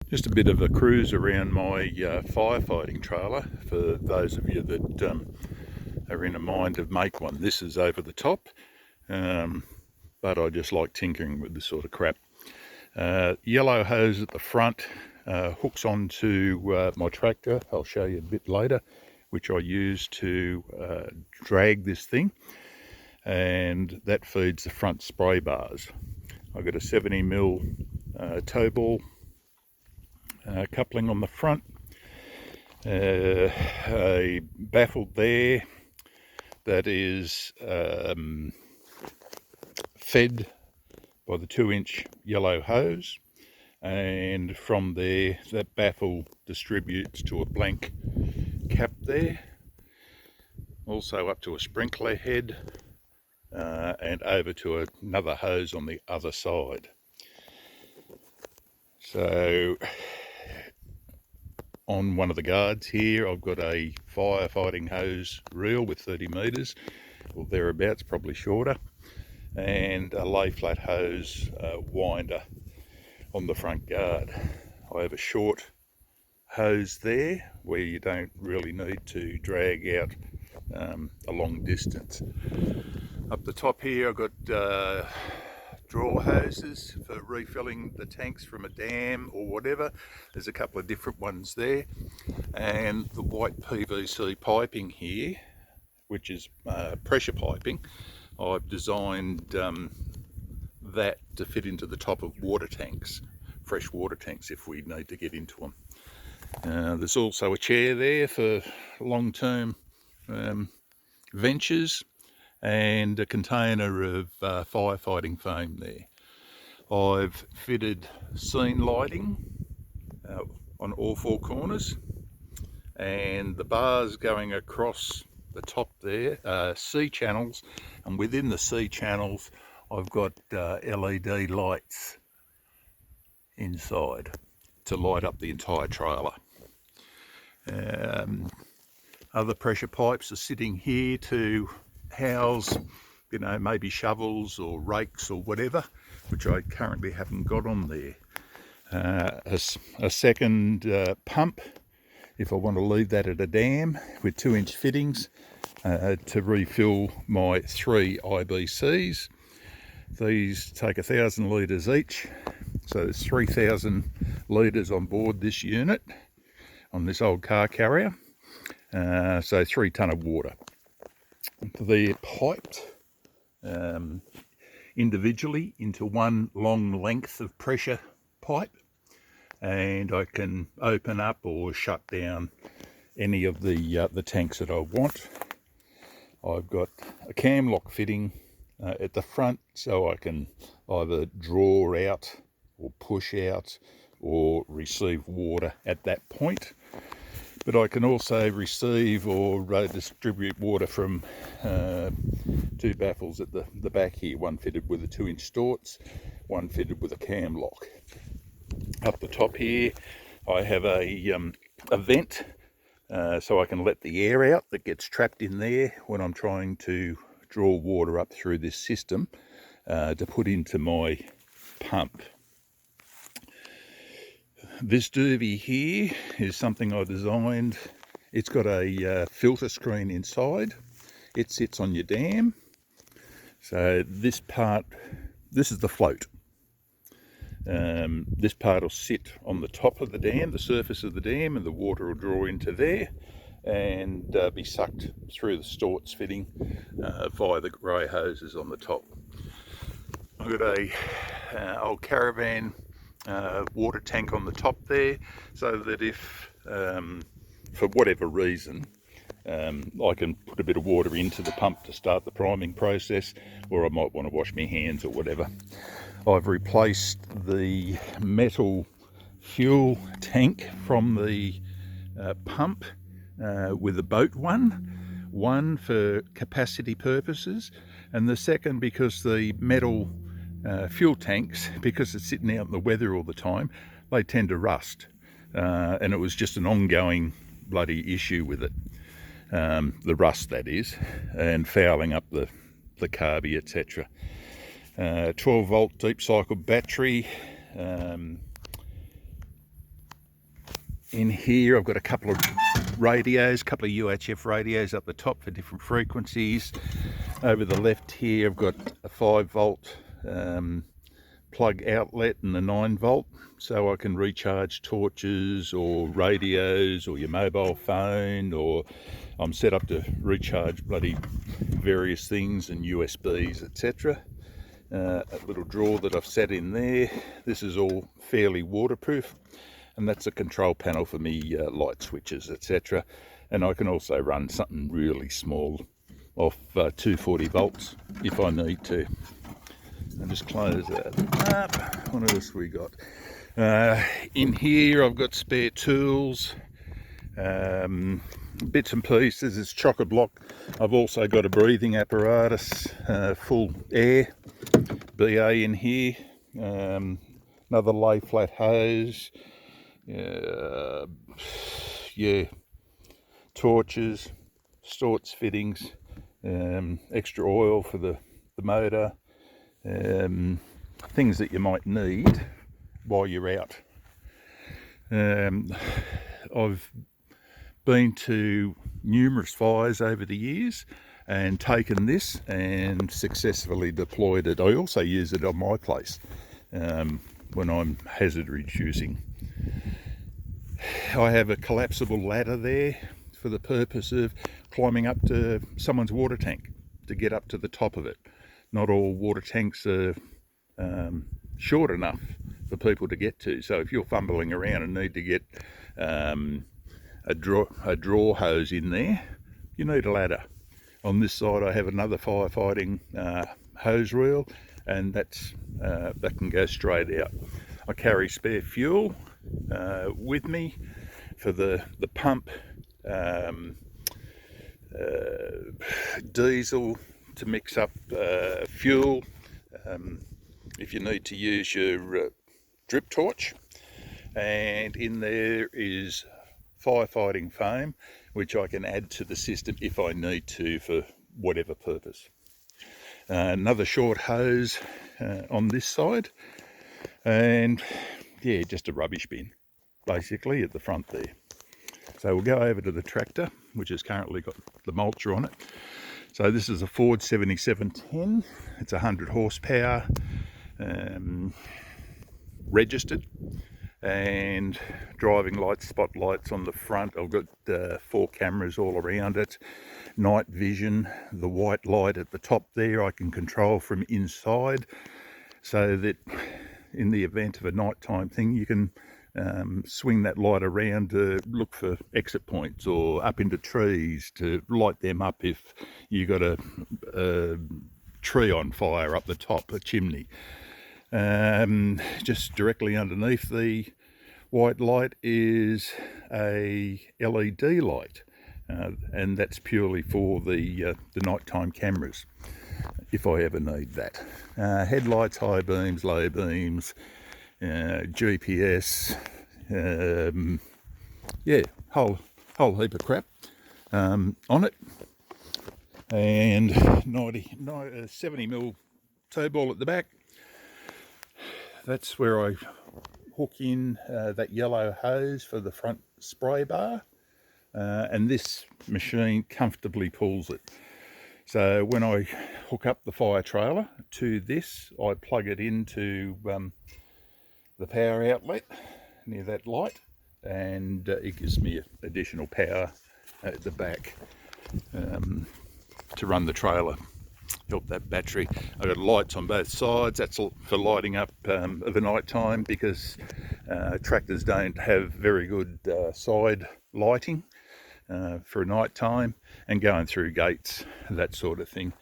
Just a bit of a cruise around my firefighting trailer for those of you that are in a mind to make one. This is over the top, but I just like tinkering with this sort of crap. Yellow hose at the front hooks onto my tractor. I'll show you a bit later, which I use to drag this thing, and that feeds the front spray bars. I've got a 70mm tow ball coupling on the front, a baffle there that is fed by the 2-inch yellow hose, and from there that baffle distributes to a blank cap there, also up to a sprinkler head, and over to another hose on the other side. So on one of the guards here, I've got a firefighting hose reel with 30 metres or thereabouts, probably shorter, and a lay flat hose winder on the front guard. I have a short hose there where you don't really need to drag out a long distance. Up the top here I've got draw hoses for refilling the tanks from a dam or whatever. There's a couple of different ones there, and the white PVC piping here, which is pressure piping. I've designed that to fit into the top of water tanks, fresh water tanks, if we need to get into them. There's also a chair there for long-term ventures, and a container of firefighting foam there. I've fitted scene lighting on all four corners, and the bars going across the top there are C channels, and within the C channels I've got LED lights inside to light up the entire trailer. Other pressure pipes are sitting here to house, maybe shovels or rakes or whatever, which I currently haven't got on there. A second pump, if I want to leave that at a dam, with 2-inch fittings to refill my 3 IBCs. These take 1,000 litres each, so there's 3,000 litres on board this unit, on this old car carrier, so 3 tonne of water. They're piped individually into one long length of pressure pipe, and I can open up or shut down any of the tanks that I want. I've got a cam lock fitting at the front, so I can either draw out or push out or receive water at that point. But I can also receive or distribute water from 2 baffles at the back here, one fitted with a 2-inch Storts, one fitted with a cam lock. Up the top here I have a vent, so I can let the air out that gets trapped in there when I'm trying to draw water up through this system to put into my pump. This doobie here is something I designed. It's got a filter screen inside. It sits on your dam. So this is the float. This part will sit on the top of the dam, the surface of the dam, and the water will draw into there and be sucked through the Storts fitting via the grey hoses on the top. I've got a old caravan water tank on the top there, so that if for whatever reason I can put a bit of water into the pump to start the priming process, or I might want to wash my hands or whatever. I've replaced the metal fuel tank from the pump with a boat one for capacity purposes, and the second because the metal fuel tanks, because it's sitting out in the weather all the time, they tend to rust, and it was just an ongoing bloody issue with it, the rust that is, and fouling up the carby, etc. 12 volt deep cycle battery, In here I've got a couple of radios, a couple of UHF radios up the top for different frequencies. Over the left here I've got a 5-volt plug outlet and a 9-volt, so I can recharge torches or radios or your mobile phone, or I'm set up to recharge bloody various things and USBs, etc. A little drawer that I've set in there. This is all fairly waterproof, and that's a control panel for me light switches, etc. And I can also run something really small off 240 volts if I need to. I'll just close that up. What else we got? In here I've got spare tools, bits and pieces. It's chock-a-block. I've also got a breathing apparatus, full air, BA in here, another lay flat hose, yeah, torches, Storts fittings, extra oil for the motor, things that you might need while you're out. I've been to numerous fires over the years and taken this and successfully deployed it. I also use it on my place when I'm hazard reducing. I have a collapsible ladder there for the purpose of climbing up to someone's water tank to get up to the top of it. Not all water tanks are short enough for people to get to, so if you're fumbling around and need to get a draw hose in there, you need a ladder. On this side I have another firefighting hose reel, and that can go straight out. I carry spare fuel with me for the pump, diesel to mix up fuel, if you need to use your drip torch, and in there is firefighting foam, which I can add to the system if I need to for whatever purpose. Another short hose on this side, and yeah, just a rubbish bin basically at the front there. So we'll go over to the tractor, which has currently got the mulcher on it. So this is a Ford 7710. It's 100 horsepower, registered, and driving lights, spotlights on the front. I've got 4 cameras all around it, night vision. The white light at the top there I can control from inside, so that in the event of a nighttime thing you can swing that light around to look for exit points or up into trees to light them up if you got a tree on fire up the top, a chimney. Just directly underneath the white light is a LED light, and that's purely for the nighttime cameras if I ever need that. Headlights, high beams, low beams, GPS, yeah, whole heap of crap on it, and 70mm toe ball at the back. That's where I hook in that yellow hose for the front spray bar, and this machine comfortably pulls it. So when I hook up the fire trailer to this, I plug it into the power outlet near that light, and it gives me additional power at the back to run the trailer, help that battery. I've got lights on both sides. That's for lighting up the night time, because tractors don't have very good side lighting for night time, and going through gates, that sort of thing.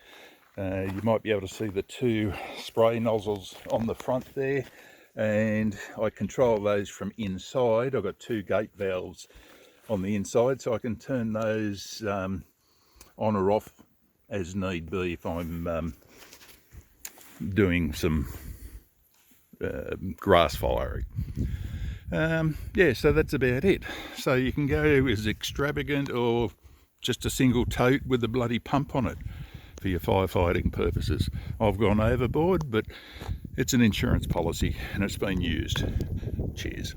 You might be able to see the 2 spray nozzles on the front there, and I control those from inside. I've got 2 gate valves on the inside, so I can turn those on or off as need be if I'm doing some grass firing. Yeah, so that's about it. So you can go as extravagant or just a single tote with a bloody pump on it for your firefighting purposes. I've gone overboard, but it's an insurance policy and it's been used. Cheers.